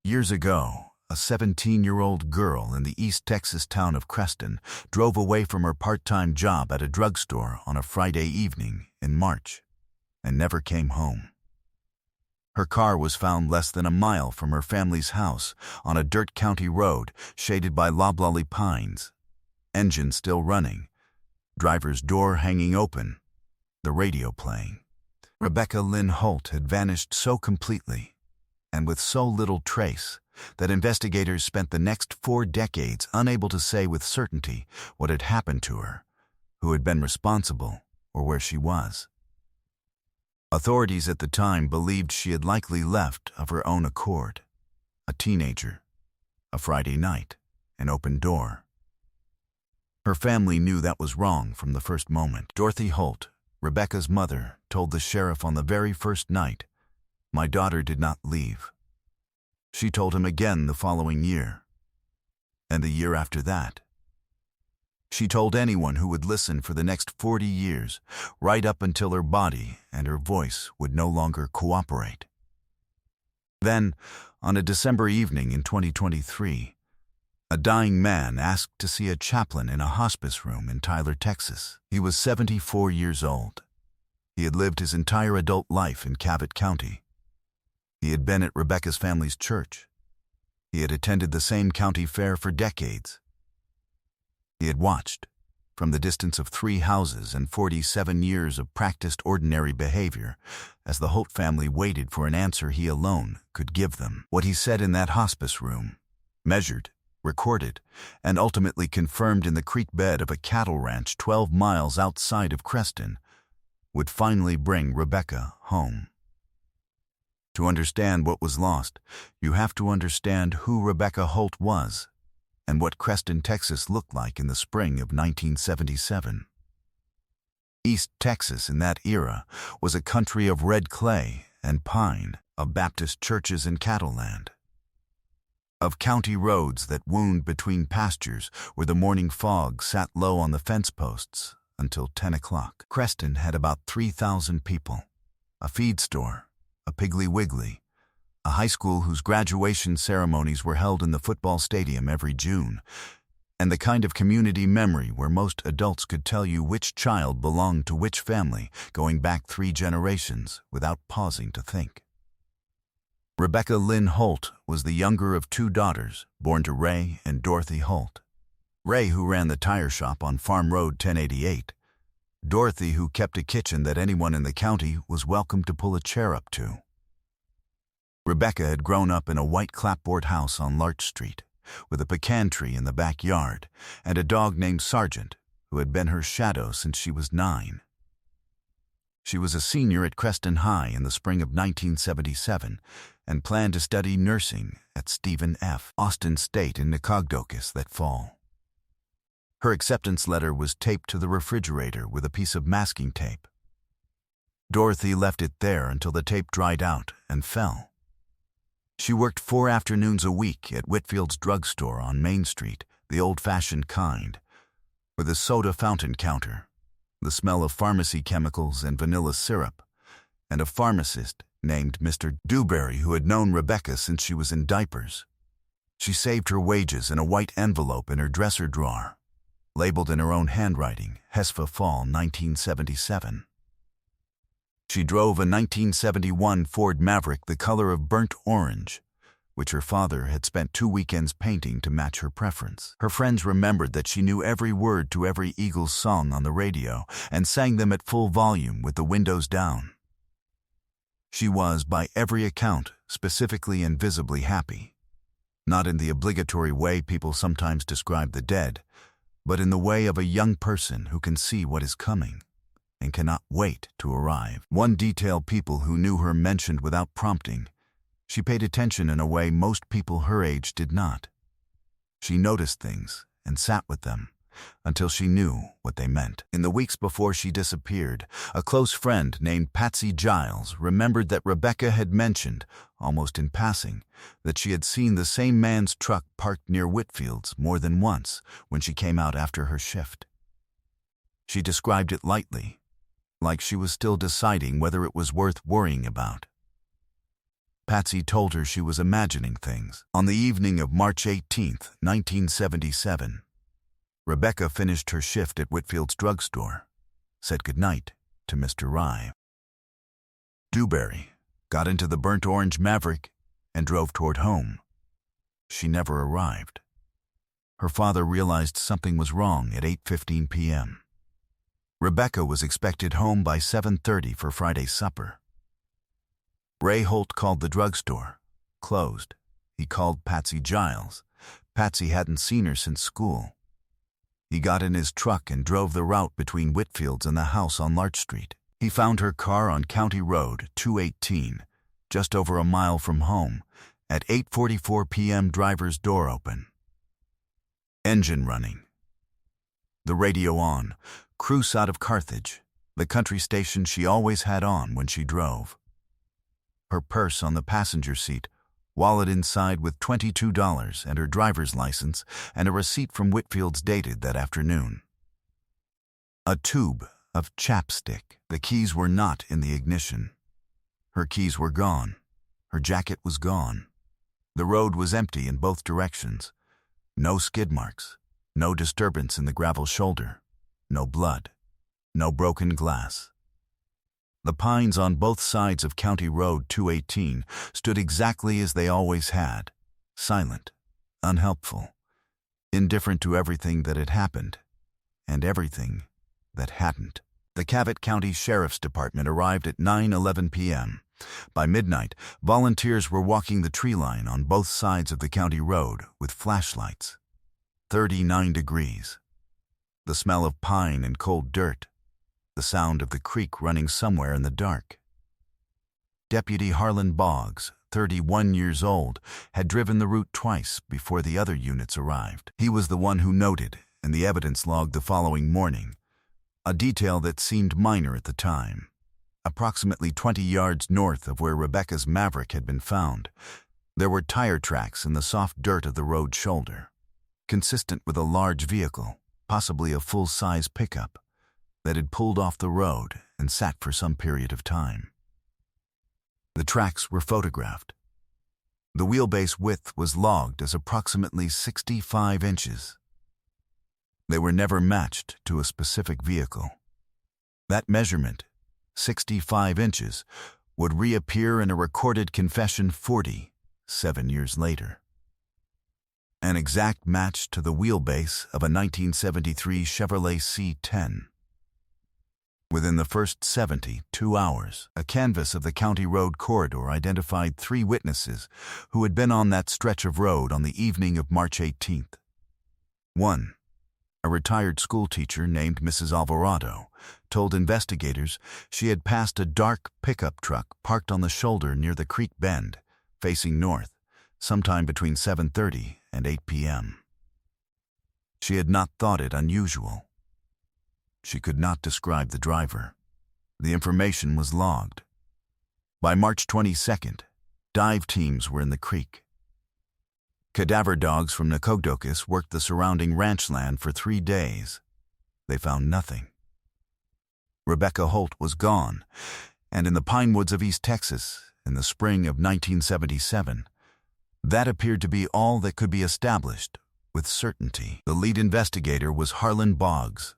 Years ago, a 17-year-old girl in the East Texas town of Creston drove away from her part-time job at a drugstore on a Friday evening in March and never came home. Her car was found less than a mile from her family's house on a dirt county road shaded by loblolly pines, engine still running, driver's door hanging open, the radio playing. Rebecca Lynn Holt had vanished so completely and with so little trace that investigators spent the next 4 decades unable to say with certainty what had happened to her, who had been responsible, or where she was. Authorities at the time believed she had likely left of her own accord. A teenager, a Friday night, an open door. Her family knew that was wrong from the first moment. Dorothy Holt, Rebecca's mother, told the sheriff on the very first night, "My daughter did not leave." She told him again the following year, and the year after that. She told anyone who would listen for the next 40 years, right up until her body and her voice would no longer cooperate. Then, on a December evening in 2023, a dying man asked to see a chaplain in a hospice room in Tyler, Texas. He was 74 years old. He had lived his entire adult life in Cabot County. He had been at Rebecca's family's church. He had attended the same county fair for decades. He had watched, from the distance of 3 houses and 47 years of practiced ordinary behavior, as the Holt family waited for an answer he alone could give them. What he said in that hospice room, measured, recorded, and ultimately confirmed in the creek bed of a cattle ranch 12 miles outside of Creston, would finally bring Rebecca home. To understand what was lost, you have to understand who Rebecca Holt was and what Creston, Texas looked like in the spring of 1977. East Texas in that era was a country of red clay and pine, of Baptist churches and cattle land, of county roads that wound between pastures where the morning fog sat low on the fence posts until 10 o'clock. Creston had about 3,000 people, a feed store, a Piggly Wiggly, a high school whose graduation ceremonies were held in the football stadium every June, and the kind of community memory where most adults could tell you which child belonged to which family going back 3 generations without pausing to think. Rebecca Lynn Holt was the younger of 2 daughters, born to Ray and Dorothy Holt. Ray, who ran the tire shop on Farm Road 1088. Dorothy, who kept a kitchen that anyone in the county was welcome to pull a chair up to. Rebecca had grown up in a white clapboard house on Larch Street, with a pecan tree in the backyard and a dog named Sergeant, who had been her shadow since she was 9. She was a senior at Creston High in the spring of 1977 and planned to study nursing at Stephen F. Austin State in Nacogdoches that fall. Her acceptance letter was taped to the refrigerator with a piece of masking tape. Dorothy left it there until the tape dried out and fell. She worked 4 afternoons a week at Whitfield's drugstore on Main Street, the old-fashioned kind, with a soda fountain counter, the smell of pharmacy chemicals and vanilla syrup, and a pharmacist named Mr. Dewberry who had known Rebecca since she was in diapers. She saved her wages in a white envelope in her dresser drawer, labeled in her own handwriting, Hesfa Fall 1977. She drove a 1971 Ford Maverick the color of burnt orange, which her father had spent 2 weekends painting to match her preference. Her friends remembered that she knew every word to every Eagles song on the radio and sang them at full volume with the windows down. She was, by every account, specifically and visibly happy. Not in the obligatory way people sometimes describe the dead, but in the way of a young person who can see what is coming and cannot wait to arrive. One detail people who knew her mentioned without prompting: she paid attention in a way most people her age did not. She noticed things and sat with them until she knew what they meant. In the weeks before she disappeared, a close friend named Patsy Giles remembered that Rebecca had mentioned, almost in passing, that she had seen the same man's truck parked near Whitfield's more than once when she came out after her shift. She described it lightly, like she was still deciding whether it was worth worrying about. Patsy told her she was imagining things. On the evening of March 18, 1977, Rebecca finished her shift at Whitfield's drugstore, said goodnight to Mr. Rye. Dewberry got into the burnt orange Maverick and drove toward home. She never arrived. Her father realized something was wrong at 8:15 p.m. Rebecca was expected home by 7:30 for Friday's supper. Ray Holt called the drugstore. Closed. He called Patsy Giles. Patsy hadn't seen her since school. He got in his truck and drove the route between Whitfield's and the house on Larch Street. He found her car on County Road 218, just over a mile from home. At 8:44 p.m., driver's door open. Engine running. The radio on. Cruise out of Carthage, the country station she always had on when she drove. Her purse on the passenger seat, wallet inside with $22 and her driver's license and a receipt from Whitfield's dated that afternoon. A tube of chapstick. The keys were not in the ignition. Her keys were gone. Her jacket was gone. The road was empty in both directions. No skid marks. No disturbance in the gravel shoulder. No blood. No broken glass. The pines on both sides of County Road 218 stood exactly as they always had, silent, unhelpful, indifferent to everything that had happened, and everything that hadn't. The Cavett County Sheriff's Department arrived at 9:11 p.m. By midnight, volunteers were walking the tree line on both sides of the county road with flashlights. 39 degrees. The smell of pine and cold dirt. The sound of the creek running somewhere in the dark. Deputy Harlan Boggs, 31 years old, had driven the route twice before the other units arrived. He was the one who noted, in the evidence log the following morning, a detail that seemed minor at the time. Approximately 20 yards north of where Rebecca's Maverick had been found, there were tire tracks in the soft dirt of the road shoulder, consistent with a large vehicle, possibly a full-size pickup, that had pulled off the road and sat for some period of time. The tracks were photographed. The wheelbase width was logged as approximately 65 inches. They were never matched to a specific vehicle. That measurement, 65 inches, would reappear in a recorded confession 47 years later. An exact match to the wheelbase of a 1973 Chevrolet C10. Within the first 72 hours, a canvass of the county road corridor identified 3 witnesses who had been on that stretch of road on the evening of March 18th. 1. A retired schoolteacher named Mrs. Alvarado told investigators she had passed a dark pickup truck parked on the shoulder near the creek bend, facing north, sometime between 7:30 and 8 p.m. She had not thought it unusual. She could not describe the driver. The information was logged. By March 22nd, dive teams were in the creek. Cadaver dogs from Nacogdoches worked the surrounding ranch land for 3 days. They found nothing. Rebecca Holt was gone, and in the pine woods of East Texas, in the spring of 1977, that appeared to be all that could be established with certainty. The lead investigator was Harlan Boggs,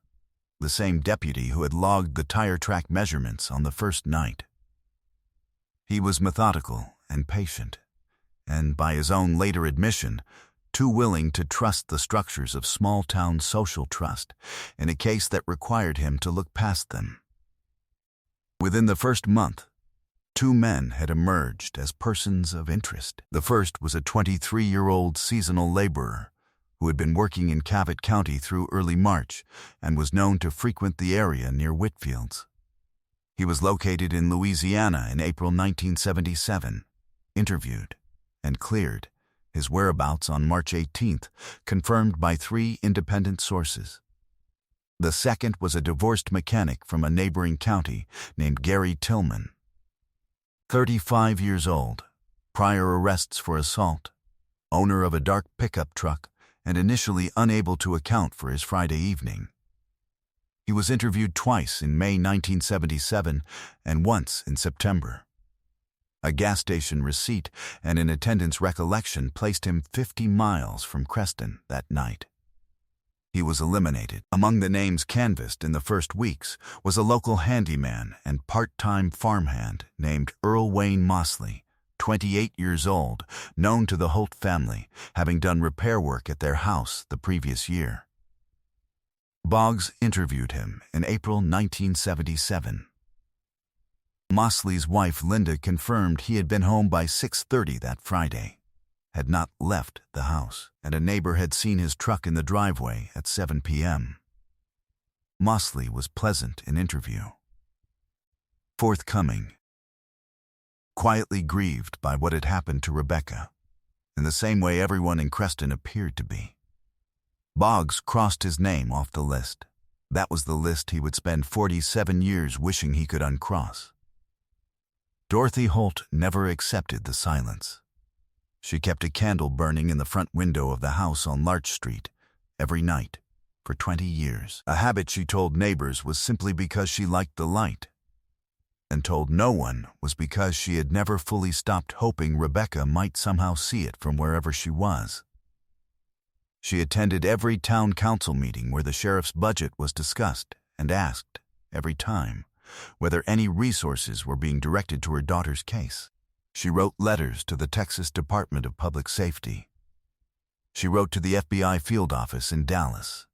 the same deputy who had logged the tire track measurements on the first night. He was methodical and patient, and by his own later admission, too willing to trust the structures of small-town social trust in a case that required him to look past them. Within the first month, 2 men had emerged as persons of interest. The first was a 23-year-old seasonal laborer who had been working in Cavett County through early March and was known to frequent the area near Whitfield's. He was located in Louisiana in April 1977, interviewed, and cleared, his whereabouts on March 18th, confirmed by 3 independent sources. The second was a divorced mechanic from a neighboring county named Gary Tillman. 35 years old, prior arrests for assault, owner of a dark pickup truck, and initially unable to account for his Friday evening. He was interviewed twice in May 1977 and once in September. A gas station receipt and an attendant's recollection placed him 50 miles from Creston that night. He was eliminated. Among the names canvassed in the first weeks was a local handyman and part-time farmhand named Earl Wayne Mosley, 28 years old, known to the Holt family, having done repair work at their house the previous year. Boggs interviewed him in April 1977. Mosley's wife Linda confirmed he had been home by 6:30 that Friday, had not left the house, and a neighbor had seen his truck in the driveway at 7 p.m. Mosley was pleasant in interview. Forthcoming. Quietly grieved by what had happened to Rebecca, in the same way everyone in Creston appeared to be. Boggs crossed his name off the list. That was the list he would spend 47 years wishing he could uncross. Dorothy Holt never accepted the silence. She kept a candle burning in the front window of the house on Larch Street every night for 20 years. A habit she told neighbors was simply because she liked the light, and told no one was because she had never fully stopped hoping Rebecca might somehow see it from wherever she was. She attended every town council meeting where the sheriff's budget was discussed and asked, every time, whether any resources were being directed to her daughter's case. She wrote letters to the Texas Department of Public Safety. She wrote to the FBI field office in Dallas.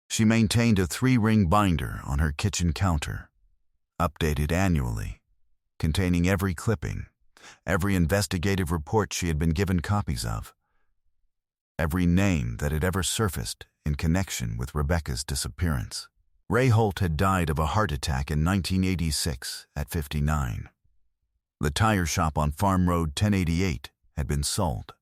She maintained a 3-ring binder on her kitchen counter, updated annually, containing every clipping, every investigative report she had been given copies of, every name that had ever surfaced in connection with Rebecca's disappearance. Ray Holt had died of a heart attack in 1986 at 59. The tire shop on Farm Road 1088 had been sold.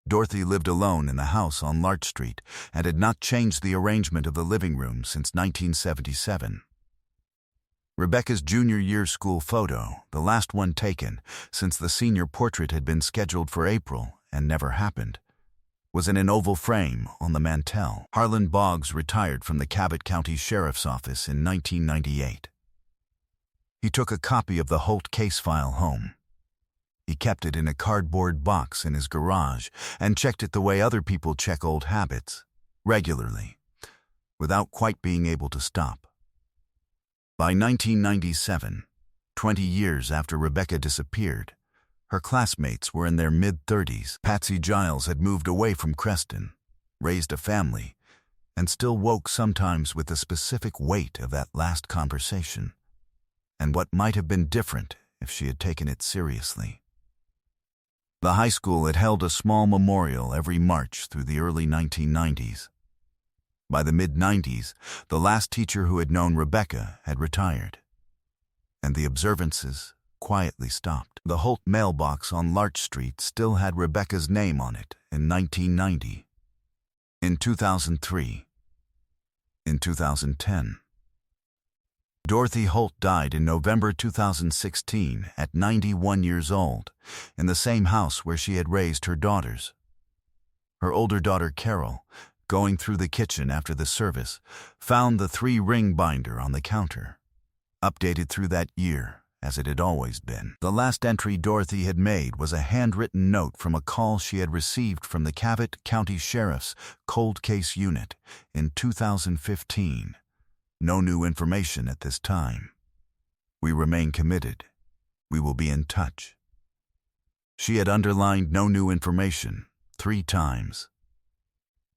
Dorothy lived alone in the house on Larch Street and had not changed the arrangement of the living room since 1977. Rebecca's junior year school photo, the last one taken since the senior portrait had been scheduled for April and never happened, was in an oval frame on the mantel. Harlan Boggs retired from the Cabot County Sheriff's Office in 1998. He took a copy of the Holt case file home. He kept it in a cardboard box in his garage and checked it the way other people check old habits, regularly, without quite being able to stop. By 1997, 20 years after Rebecca disappeared, her classmates were in their mid-30s. Patsy Giles had moved away from Creston, raised a family, and still woke sometimes with the specific weight of that last conversation, and what might have been different if she had taken it seriously. The high school had held a small memorial every March through the early 1990s. By the mid-90s, the last teacher who had known Rebecca had retired, and the observances quietly stopped. The Holt mailbox on Larch Street still had Rebecca's name on it in 1990, in 2003, in 2010. Dorothy Holt died in November 2016 at 91 years old, in the same house where she had raised her daughters. Her older daughter Carol, going through the kitchen after the service, found the 3-ring binder on the counter, updated through that year as it had always been. The last entry Dorothy had made was a handwritten note from a call she had received from the Cabot County Sheriff's Cold Case Unit in 2015. No new information at this time. We remain committed. We will be in touch. She had underlined no new information 3 times.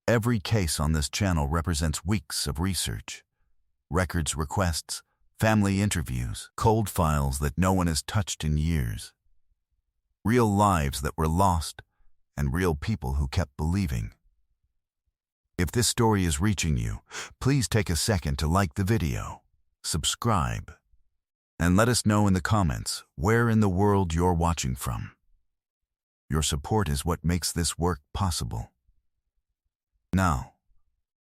Every case on this channel represents weeks of research, records requests, family interviews, cold files that no one has touched in years. Real lives that were lost, and real people who kept believing. If this story is reaching you, please take a second to like the video, subscribe, and let us know in the comments where in the world you're watching from. Your support is what makes this work possible. Now,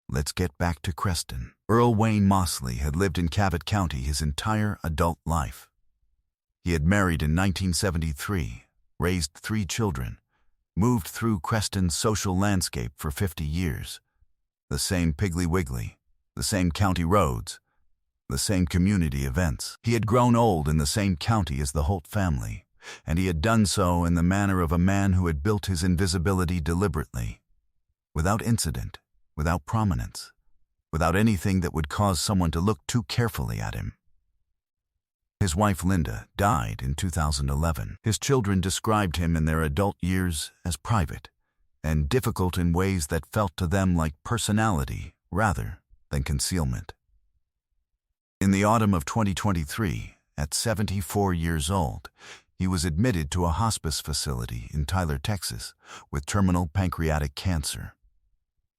let's get back to Creston. Earl Wayne Mosley had lived in Cabot County his entire adult life. He had married in 1973, raised 3 children, moved through Creston's social landscape for 50 years. The same Piggly Wiggly, the same county roads, the same community events. He had grown old in the same county as the Holt family, and he had done so in the manner of a man who had built his invisibility deliberately, without incident, without prominence, without anything that would cause someone to look too carefully at him. His wife Linda died in 2011. His children described him in their adult years as private and difficult in ways that felt to them like personality rather than concealment. In the autumn of 2023, at 74 years old, he was admitted to a hospice facility in Tyler, Texas, with terminal pancreatic cancer.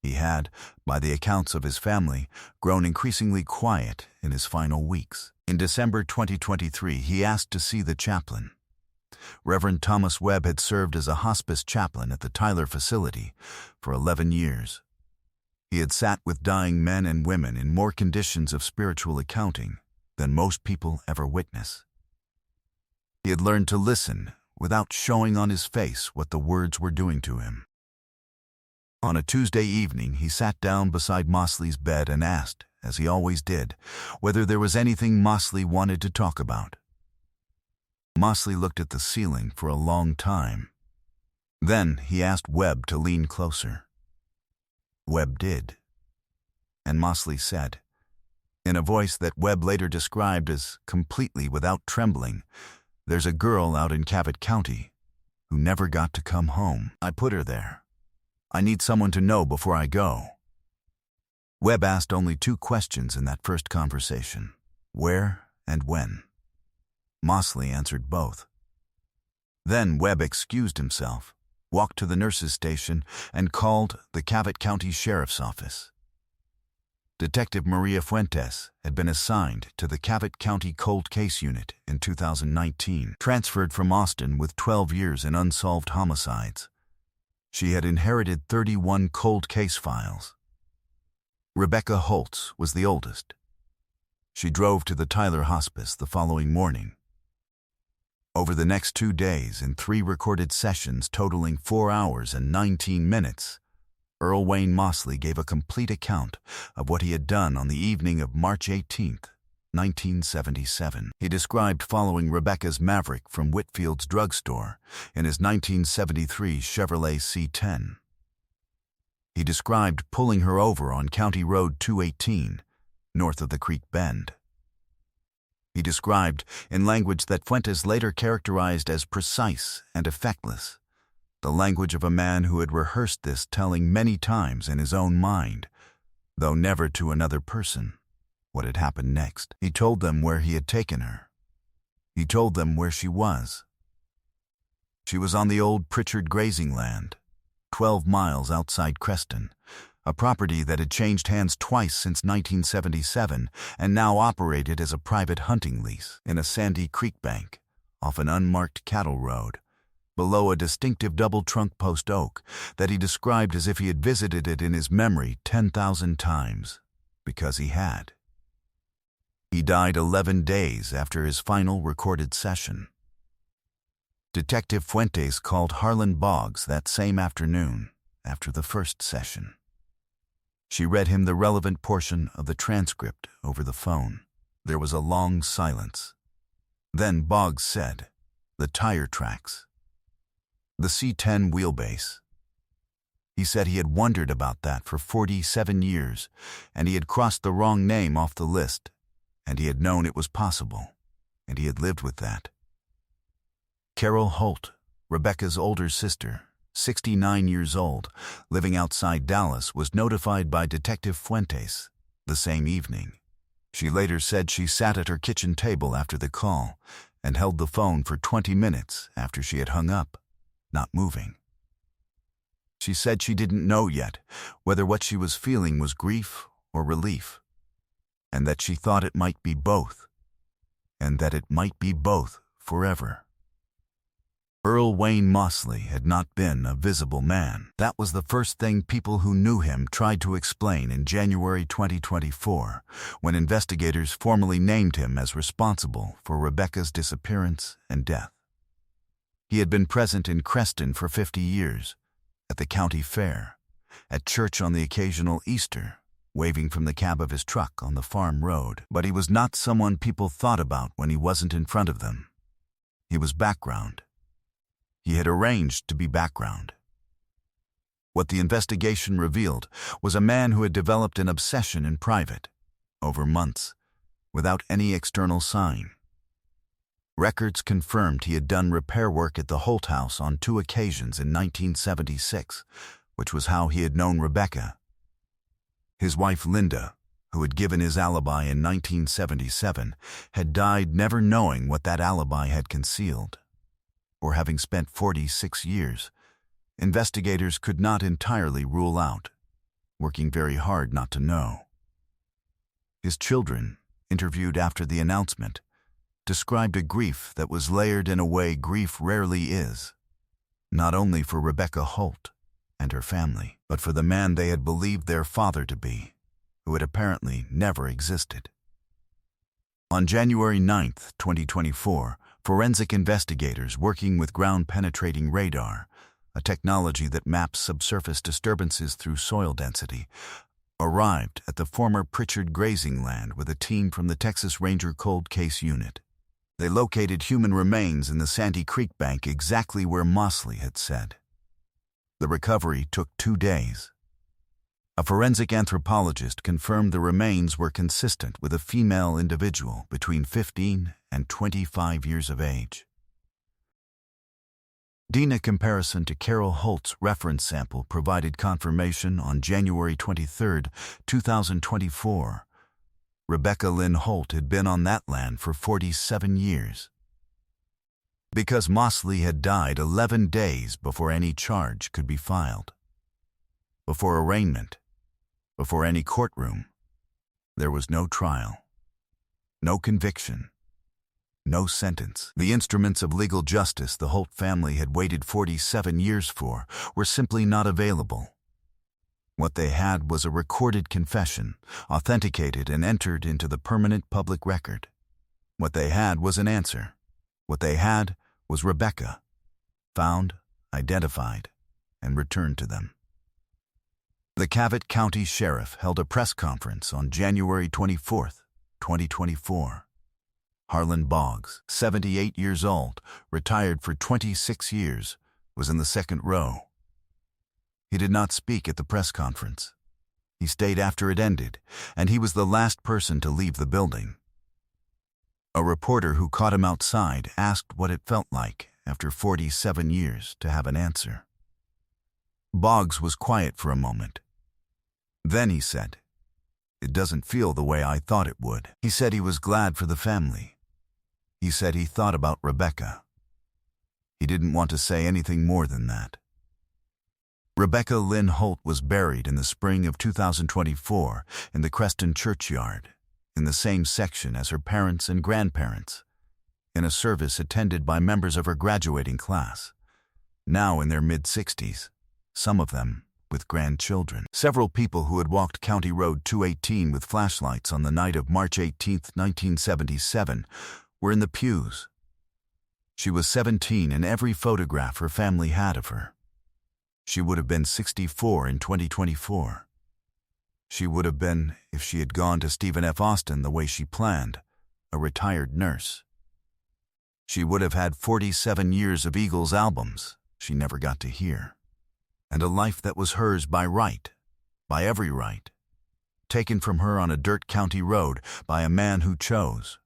He had, by the accounts of his family, grown increasingly quiet in his final weeks. In December 2023, he asked to see the chaplain. Reverend Thomas Webb had served as a hospice chaplain at the Tyler facility for 11 years. He had sat with dying men and women in more conditions of spiritual accounting than most people ever witness. He had learned to listen without showing on his face what the words were doing to him. On a Tuesday evening, he sat down beside Mosley's bed and asked, as he always did, whether there was anything Mosley wanted to talk about. Mosley looked at the ceiling for a long time. Then he asked Webb to lean closer. Webb did. And Mosley said, in a voice that Webb later described as completely without trembling, "There's a girl out in Cabot County who never got to come home. I put her there. I need someone to know before I go." Webb asked only 2 questions in that first conversation: where and when. Mosley answered both. Then Webb excused himself, walked to the nurse's station, and called the Cabot County Sheriff's Office. Detective Maria Fuentes had been assigned to the Cabot County Cold Case Unit in 2019, transferred from Austin with 12 years in unsolved homicides. She had inherited 31 cold case files. Rebecca Holtz was the oldest. She drove to the Tyler Hospice the following morning. Over the next 2 days, in 3 recorded sessions totaling 4 hours and 19 minutes, Earl Wayne Mosley gave a complete account of what he had done on the evening of March 18, 1977. He described following Rebecca's Maverick from Whitfield's drugstore in his 1973 Chevrolet C10. He described pulling her over on County Road 218, north of the Creek Bend. He described, in language that Fuentes later characterized as precise and effectless, the language of a man who had rehearsed this telling many times in his own mind, though never to another person, what had happened next. He told them where he had taken her. He told them where she was. She was on the old Pritchard grazing land, 12 miles outside Creston, a property that had changed hands twice since 1977 and now operated as a private hunting lease in a sandy creek bank off an unmarked cattle road, below a distinctive double-trunk post oak that he described as if he had visited it in his memory 10,000 times, because he had. He died 11 days after his final recorded session. Detective Fuentes called Harlan Boggs that same afternoon after the first session. She read him the relevant portion of the transcript over the phone. There was a long silence. Then Boggs said, "The tire tracks. The C10 wheelbase." He said he had wondered about that for 47 years, and he had crossed the wrong name off the list, and he had known it was possible, and he had lived with that. Carol Holt, Rebecca's older sister, 69 years old, living outside Dallas, was notified by Detective Fuentes the same evening. She later said she sat at her kitchen table after the call and held the phone for 20 minutes after she had hung up, not moving. She said she didn't know yet whether what she was feeling was grief or relief, and that she thought it might be both, and that it might be both forever. Earl Wayne Mosley had not been a visible man. That was the first thing people who knew him tried to explain in January 2024, when investigators formally named him as responsible for Rebecca's disappearance and death. He had been present in Creston for 50 years, at the county fair, at church on the occasional Easter, waving from the cab of his truck on the farm road. But he was not someone people thought about when he wasn't in front of them. He was background. He had arranged to be background. What the investigation revealed was a man who had developed an obsession in private, over months, without any external sign. Records confirmed he had done repair work at the Holt house on 2 occasions in 1976, which was how he had known Rebecca. His wife Linda, who had given his alibi in 1977, had died never knowing what that alibi had concealed. Or having spent 46 years, investigators could not entirely rule out, working very hard not to know. His children, interviewed after the announcement, described a grief that was layered in a way grief rarely is, not only for Rebecca Holt and her family, but for the man they had believed their father to be, who had apparently never existed. On January 9, 2024, forensic investigators working with ground-penetrating radar, a technology that maps subsurface disturbances through soil density, arrived at the former Pritchard grazing land with a team from the Texas Ranger Cold Case Unit. They located human remains in the Sandy Creek bank exactly where Mosley had said. The recovery took 2 days. A forensic anthropologist confirmed the remains were consistent with a female individual between 15 and 25 years of age. DNA comparison to Carol Holt's reference sample provided confirmation on January 23, 2024. Rebecca Lynn Holt had been on that land for 47 years. Because Mosley had died 11 days before any charge could be filed. Before arraignment, before any courtroom, there was no trial, no conviction, no sentence. The instruments of legal justice the Holt family had waited 47 years for were simply not available. What they had was a recorded confession, authenticated and entered into the permanent public record. What they had was an answer. What they had was Rebecca, found, identified, and returned to them. The Cavett County Sheriff held a press conference on January 24, 2024. Harlan Boggs, 78 years old, retired for 26 years, was in the second row. He did not speak at the press conference. He stayed after it ended, and he was the last person to leave the building. A reporter who caught him outside asked what it felt like, after 47 years, to have an answer. Boggs was quiet for a moment. Then he said, "It doesn't feel the way I thought it would." He said he was glad for the family. He said he thought about Rebecca. He didn't want to say anything more than that. Rebecca Lynn Holt was buried in the spring of 2024 in the Creston churchyard, in the same section as her parents and grandparents, in a service attended by members of her graduating class, now in their mid-60s, some of them with grandchildren. Several people who had walked County Road 218 with flashlights on the night of March 18, 1977, were in the pews. She was 17 in every photograph her family had of her. She would have been 64 in 2024. She would have been, if she had gone to Stephen F. Austin the way she planned, a retired nurse. She would have had 47 years of Eagles albums she never got to hear, and a life that was hers by right, by every right, taken from her on a dirt county road by a man who chose,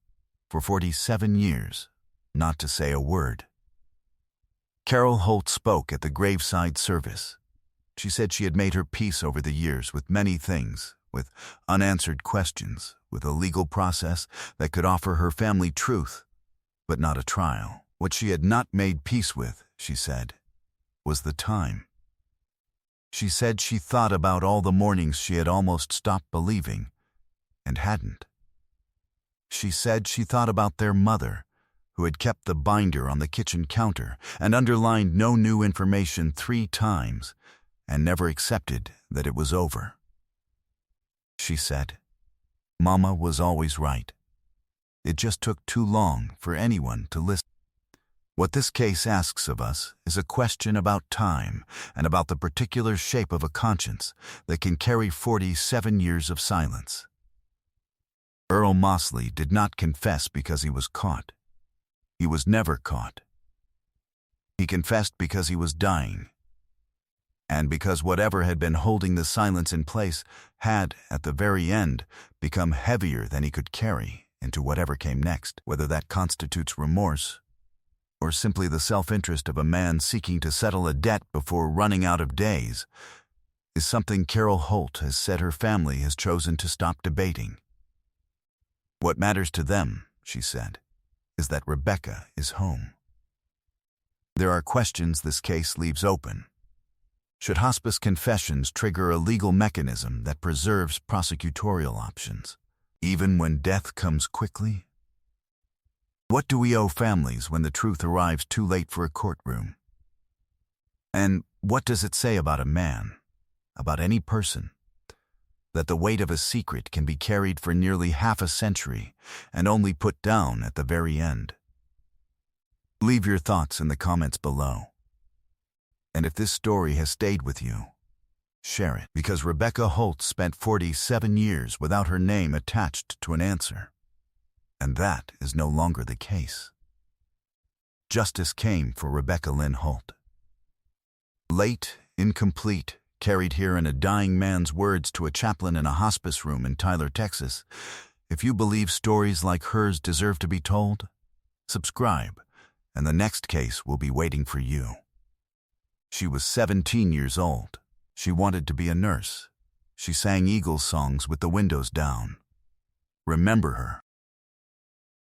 for 47 years, not to say a word. Carol Holt spoke at the graveside service. She said she had made her peace over the years with many things, with unanswered questions, with a legal process that could offer her family truth, but not a trial. What she had not made peace with, she said, was the time. She said she thought about all the mornings she had almost stopped believing, and hadn't. She said she thought about their mother, who had kept the binder on the kitchen counter and underlined no new information 3 times, and never accepted that it was over. She said, "Mama was always right. It just took too long for anyone to listen." What this case asks of us is a question about time and about the particular shape of a conscience that can carry 47 years of silence. Earl Mosley did not confess because he was caught. He was never caught. He confessed because he was dying, and because whatever had been holding the silence in place had, at the very end, become heavier than he could carry into whatever came next, whether that constitutes remorse or simply the self-interest of a man seeking to settle a debt before running out of days, is something Carol Holt has said her family has chosen to stop debating. What matters to them, she said, is that Rebecca is home. There are questions this case leaves open. Should hospice confessions trigger a legal mechanism that preserves prosecutorial options, even when death comes quickly? What do we owe families when the truth arrives too late for a courtroom? And what does it say about a man, about any person, that the weight of a secret can be carried for nearly half a century and only put down at the very end? Leave your thoughts in the comments below. And if this story has stayed with you, share it, because Rebecca Holt spent 47 years without her name attached to an answer. And that is no longer the case. Justice came for Rebecca Lynn Holt. Late, incomplete, carried here in a dying man's words to a chaplain in a hospice room in Tyler, Texas. If you believe stories like hers deserve to be told, subscribe, and the next case will be waiting for you. She was 17 years old. She wanted to be a nurse. She sang Eagles songs with the windows down. Remember her